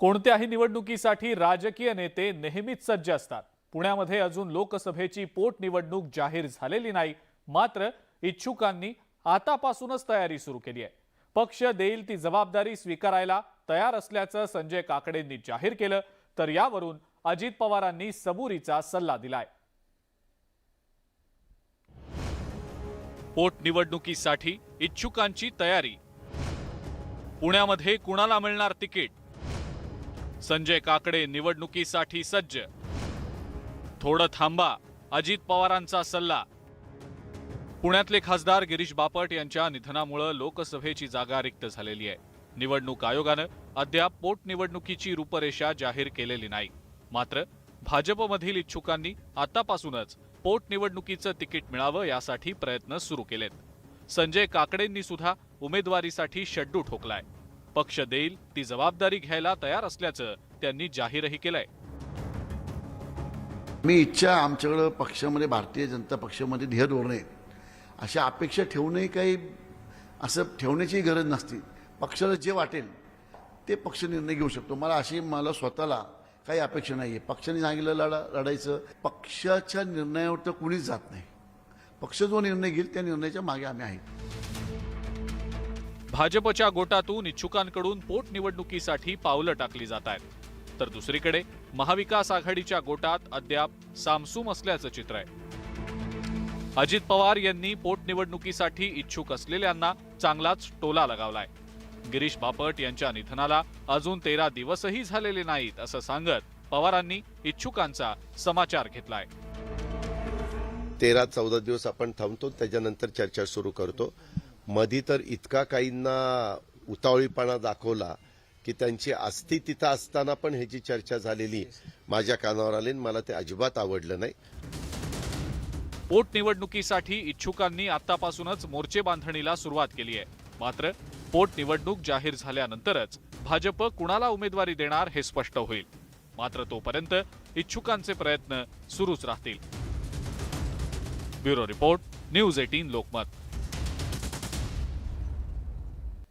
कोणत्याही निवडणुकीसाठी राजकीय नेते नेहमीच सज्ज असतात। पुण्यामध्ये अजून लोकसभेची पोटनिवडणूक जाहीर झालेली नाही, मात्र इच्छुकांनी आतापासूनच तयारी सुरू केली आहे। पक्ष देईल ती जबाबदारी स्वीकारायला तयार असल्याचं संजय काकडेंनी जाहीर केलं, तर यावरून अजित पवारांनी सबुरीचा सल्ला दिलाय। पोटनिवडणुकीसाठी इच्छुकांची तयारी। पुण्यामध्ये कुणाला मिळणार तिकीट? संजय काकडे निवडणुकीसाठी सज्ज। थोडं थांबा, अजित पवारांचा सल्ला। पुण्यातले खासदार गिरीश बापट यांच्या निधनामुळे लोकसभेची जागा रिक्त झालेली आहे। निवडणूक आयोगानं अद्याप पोटनिवडणुकीची रूपरेषा जाहीर केलेली नाही, मात्र भाजपमधील इच्छुकांनी आतापासूनच पोटनिवडणुकीचं तिकीट मिळावं यासाठी प्रयत्न सुरू केलेत। संजय काकडेंनी सुद्धा उमेदवारीसाठी शड्डू ठोकलाय। पक्ष देईल ती जबाबदारी घ्यायला तयार असल्याचं त्यांनी जाहीरही केलंय। मी इच्छा आमच्याकडे पक्षामध्ये भारतीय जनता पक्षामध्ये ध्येय धोरणे अशा अपेक्षा ठेवूनही काही असं ठेवण्याची गरज नसते। पक्षाला जे वाटेल ते पक्ष निर्णय घेऊ शकतो। मला स्वतःला काही अपेक्षा नाहीये। पक्षाने सांगितलं लढायचं, पक्षाच्या निर्णयावर तर कुणीच जात नाही। पक्ष जो निर्णय घेईल त्या निर्णयाच्या मागे आम्ही आहे। भाजपच्या गोटातून इच्छुकांकडून पोटनिवडणुकीसाठी पावलं टाकली जात आहेत, तर दुसरीकडे महाविकास आघाडीच्या गोटात अद्याप सामसूम असल्याचं चित्र आहे। अजित पवार यांनी पोटनिवडणुकीसाठी इच्छुक असलेल्यांना चांगलाच टोला लगावलाय। गिरीश बापट यांच्या निधनाला अजून 13 दिवसही झालेले नाहीत असं सांगत पवारांनी इच्छुकांचा समाचार घेतलाय। 13-14 दिवस आपण थांबतो, त्याच्यानंतर चर्चा सुरू करतो। मधी तर इतका काहींना उतावळीपणा दाखवला की त्यांची अस्थि तिथं असताना पण ह्याची चर्चा झालेली माझ्या कानावर आली। मला ते अजिबात आवडलं नाही। पोटनिवडणुकीसाठी इच्छुकांनी आतापासूनच मोर्चे बांधणीला सुरुवात केली आहे, मात्र पोटनिवडणूक जाहीर झाल्यानंतरच भाजप कुणाला उमेदवारी देणार हे स्पष्ट होईल। मात्र तोपर्यंत इच्छुकांचे प्रयत्न सुरूच राहतील। Bureau report, news 18 Lokmat.